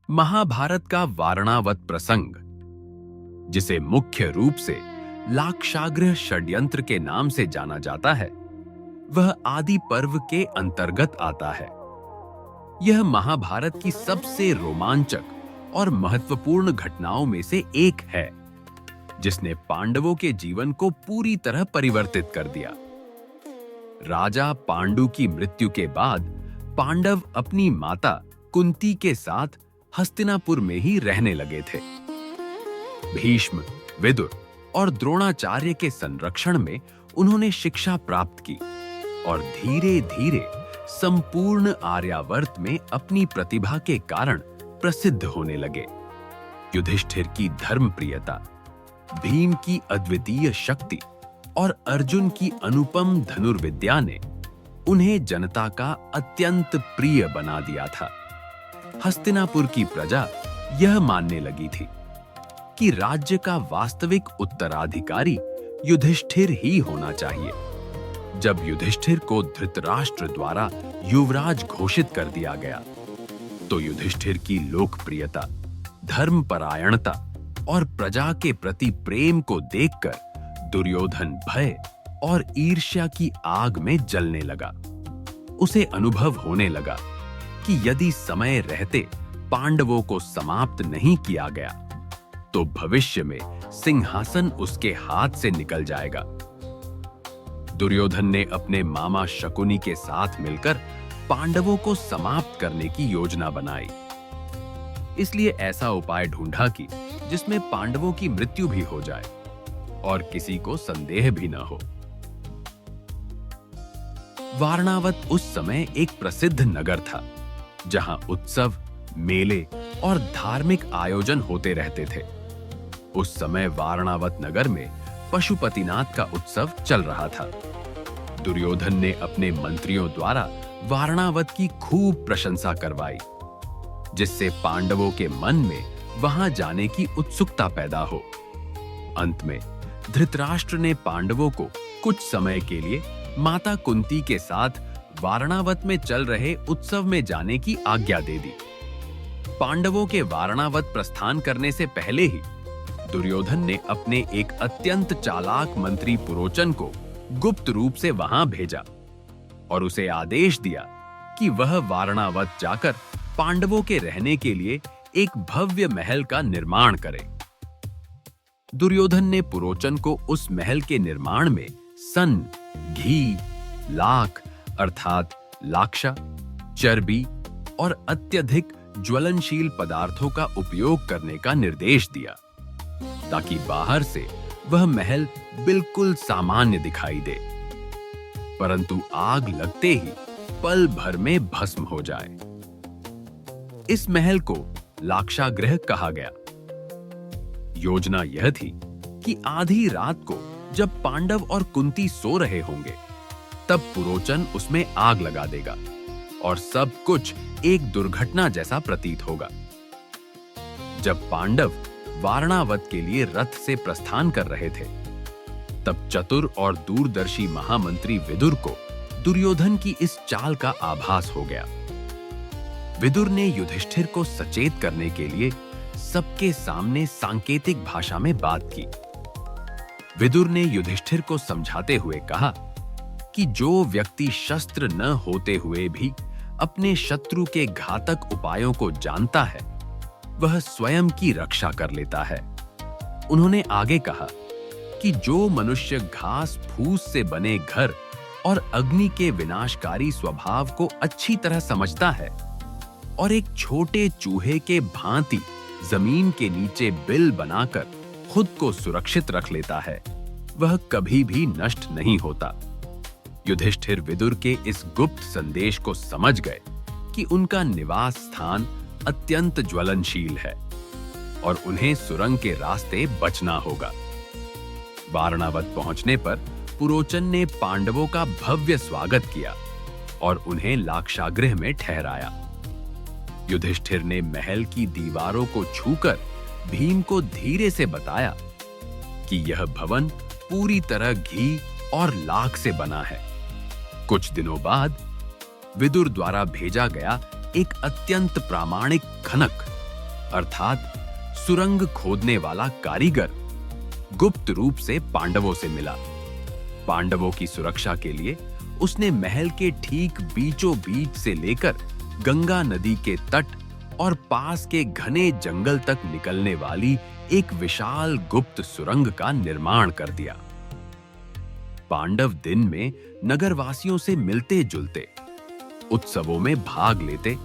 महाभारत का वारणावत प्रसंग, जिसे मुख्य रूप से लाक्षागृह षड्यंत्र के नाम से जाना जाता है, वह आदि पर्व के अंतर्गत आता है। यह महाभारत की सबसे रोमांचक और महत्वपूर्ण घटनाओं में से एक है, जिसने पांडवों के जीवन को पूरी तरह परिवर्तित कर दिया। राजा पांडु की मृत्यु के बाद पांडव अपनी माता कुंती के साथ हस्तिनापुर में ही रहने लगे थे। भीष्म, विदुर और द्रोणाचार्य के संरक्षण में उन्होंने शिक्षा प्राप्त की और धीरे-धीरे संपूर्ण आर्यावर्त में अपनी प्रतिभा के कारण प्रसिद्ध होने लगे। युधिष्ठिर की धर्मप्रियता, भीम की अद्वितीय शक्ति और अर्जुन की अनुपम धनुर्विद्या ने उन्हें जनता का अत्यंत प्रिय बना दिया था। हस्तिनापुर की प्रजा यह मानने लगी थी कि राज्य का वास्तविक उत्तराधिकारी युधिष्ठिर ही होना चाहिए। जब युधिष्ठिर को धृतराष्ट्र द्वारा युवराज घोषित कर दिया गया, तो युधिष्ठिर की लोकप्रियता, धर्मपरायणता और प्रजा के प्रति प्रेम को देखकर दुर्योधन भय और ईर्ष्या की आग में जलने लगा। उसे अनुभव होने लगा कि यदि समय रहते पांडवों को समाप्त नहीं किया गया, तो भविष्य में सिंहासन उसके हाथ से निकल जाएगा। दुर्योधन ने अपने मामा शकुनी के साथ मिलकर पांडवों को समाप्त करने की योजना बनाई। इसलिए ऐसा उपाय ढूंढा कि जिसमें पांडवों की मृत्यु भी हो जाए और किसी को संदेह भी न हो। वारणावत उस समय एक प्रसिद्ध नगर था, जहां उत्सव, मेले और धार्मिक आयोजन होते रहते थे। उस समय वारणावत नगर में पशुपतिनाथ का उत्सव चल रहा था। दुर्योधन ने अपने मंत्रियों द्वारा वारणावत की खूब प्रशंसा करवाई, जिससे पांडवों के मन में वहां जाने की उत्सुकता पैदा हो। अंत में धृतराष्ट्र ने पांडवों को कुछ समय के लिए माता कुंती के साथ वारणावत में चल रहे उत्सव में जाने की आज्ञा दे दी। पांडवों के वारणावत प्रस्थान करने से पहले ही दुर्योधन ने अपने एक अत्यंत चालाक मंत्री पुरोचन को गुप्त रूप से वहां भेजा और उसे आदेश दिया कि वह वारणावत जाकर पांडवों के रहने के लिए एक भव्य महल का निर्माण करे। दुर्योधन ने पुरोचन को उस महल के निर्माण में सन, घी, लाख अर्थात लाक्षा, चर्बी और अत्यधिक ज्वलनशील पदार्थों का उपयोग करने का निर्देश दिया, ताकि बाहर से वह महल बिल्कुल सामान्य दिखाई दे, परंतु आग लगते ही पल भर में भस्म हो जाए। इस महल को लाक्षागृह कहा गया। योजना यह थी कि आधी रात को जब पांडव और कुंती सो रहे होंगे, तब पुरोचन उसमें आग लगा देगा और सब कुछ एक दुर्घटना जैसा प्रतीत होगा। जब पांडव वारणावत के लिए रथ से प्रस्थान कर रहे थे, तब चतुर और दूरदर्शी महामंत्री विदुर को दुर्योधन की इस चाल का आभास हो गया। विदुर ने युधिष्ठिर को सचेत करने के लिए सबके सामने सांकेतिक भाषा में बात की। विदुर ने युधिष्ठिर को समझाते हुए कहा कि जो व्यक्ति शस्त्र न होते हुए भी अपने शत्रु के घातक उपायों को जानता है, वह स्वयं की रक्षा कर लेता है। उन्होंने आगे कहा कि जो मनुष्य घास फूस से बने घर और अग्नि के विनाशकारी स्वभाव को अच्छी तरह समझता है और एक छोटे चूहे के भांति जमीन के नीचे बिल बनाकर खुद को सुरक्षित रख लेता है, वह कभी भी नष्ट नहीं होता। युधिष्ठिर विदुर के इस गुप्त संदेश को समझ गए कि उनका निवास स्थान अत्यंत ज्वलनशील है और उन्हें सुरंग के रास्ते बचना होगा। वारणावत पहुंचने पर पुरोचन ने पांडवों का भव्य स्वागत किया और उन्हें लाक्षागृह में ठहराया। युधिष्ठिर ने महल की दीवारों को छूकर भीम को धीरे से बताया कि यह भवन पूरी तरह घी और लाख से बना है। कुछ दिनों बाद विदुर द्वारा भेजा गया एक अत्यंत प्रामाणिक खनक अर्थात सुरंग खोदने वाला कारीगर गुप्त रूप से पांडवों से मिला। पांडवों की सुरक्षा के लिए उसने महल के ठीक बीचों बीच से लेकर गंगा नदी के तट और पास के घने जंगल तक निकलने वाली एक विशाल गुप्त सुरंग का निर्माण कर दिया। पांडव दिन में नगरवासियों से मिलते जुलते, उत्सवों में भाग लेते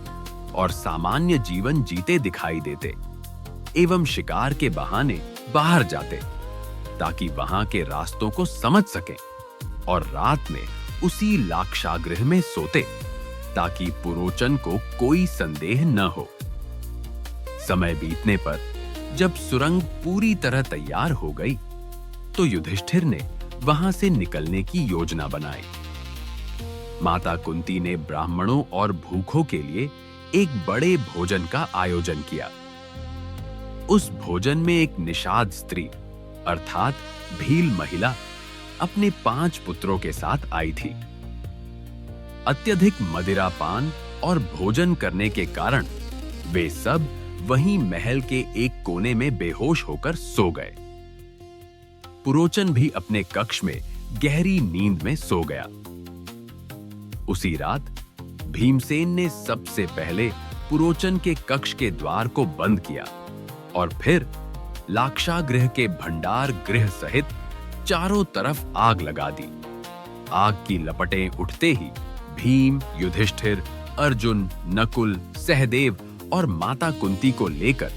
और सामान्य जीवन जीते दिखाई देते एवं शिकार के बहाने बाहर जाते ताकि वहां के रास्तों को समझ सकें और रात में उसी लाक्षागृह में सोते ताकि पुरोचन को कोई संदेह न हो। समय बीतने पर जब सुरंग पूरी तरह तैयार हो गई तो युधिष्ठिर ने वहां से निकलने की योजना बनाई। माता कुंती ने ब्राह्मणों और भूखों के लिए एक बड़े भोजन का आयोजन किया। उस भोजन में एक निषाद स्त्री अर्थात भील महिला अपने 5 पुत्रों के साथ आई थी। अत्यधिक मदिरा पान और भोजन करने के कारण वे सब वहीं महल के एक कोने में बेहोश होकर सो गए। पुरोचन भी अपने कक्ष में गहरी नींद में सो गया। उसी रात भीमसेन ने सबसे पहले पुरोचन के कक्ष के द्वार को बंद किया और फिर लाक्षागृह के भंडार गृह सहित चारों तरफ आग लगा दी। आग की लपटें उठते ही भीम, युधिष्ठिर, अर्जुन, नकुल, सहदेव और माता कुंती को लेकर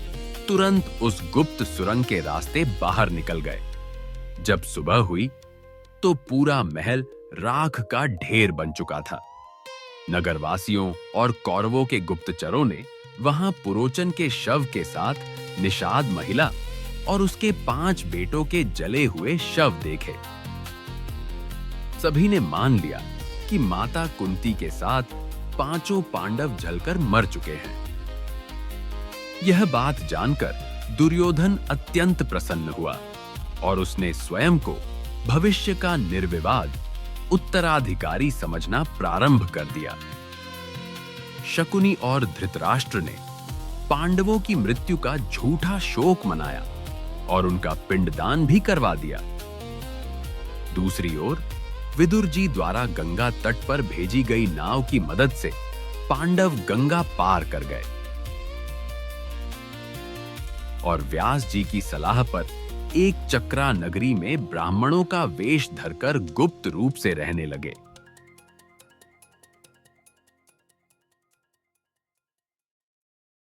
तुरंत उस गुप्त सुरंग के रास्ते बाहर निकल गए। जब सुबह हुई तो पूरा महल राख का ढेर बन चुका था। नगरवासियों और कौरवों के गुप्तचरों ने वहां पुरोचन के शव के साथ निषाद महिला और उसके 5 बेटों के जले हुए शव देखे। सभी ने मान लिया कि माता कुंती के साथ 5 पांडव जलकर मर चुके हैं। यह बात जानकर दुर्योधन अत्यंत प्रसन्न हुआ और उसने स्वयं को भविष्य का निर्विवाद उत्तराधिकारी समझना प्रारंभ कर दिया। शकुनी और धृतराष्ट्र ने पांडवों की मृत्यु का झूठा शोक मनाया और उनका पिंडदान भी करवा दिया। दूसरी ओर विदुर जी द्वारा गंगा तट पर भेजी गई नाव की मदद से पांडव गंगा पार कर गए और व्यास जी की सलाह पर एक चक्रा नगरी में ब्राह्मणों का वेश धरकर गुप्त रूप से रहने लगे।